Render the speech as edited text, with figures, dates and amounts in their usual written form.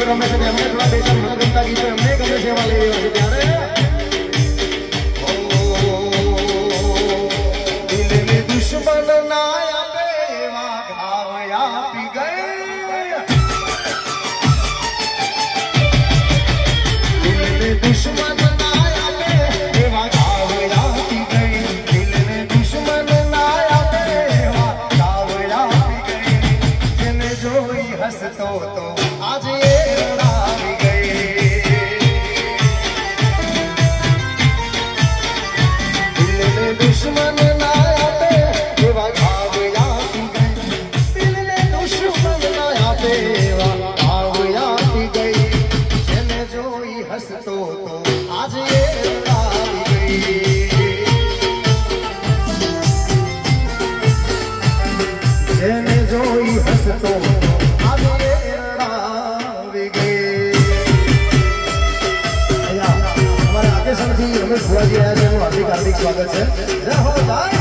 ગમે છે એમને થોડા બે ચાર મનગમતા ગીતો એમને ગમે છે એવા લઈ લેવા છે ત્યારે દિલને દુશ્મન ના આપે એવા ઘાવ આપી ગઈ દિલને દુશ્મન ના આપે એવા ઘાવ આપી ગઈ દિલને દુશ્મન ના આપે એવા ઘાવ આપી ગઈ જેને જોઈ હસતો તો આજે રડાવી ગઈ દિલને દુશ્મન ના આપે એવા ઘાવ આપી ગઈ દિલને દુશ્મન ના આપે એવા ઘાવ આપી ગઈ જેને જોઈ હસતો તો આજે રડાવી ગઈ જેને જોઈ હસતો રમેશ ભુવાજી આવ્યા છે એનું હાર્દિક સ્વાગત છે જય હો ભાઈ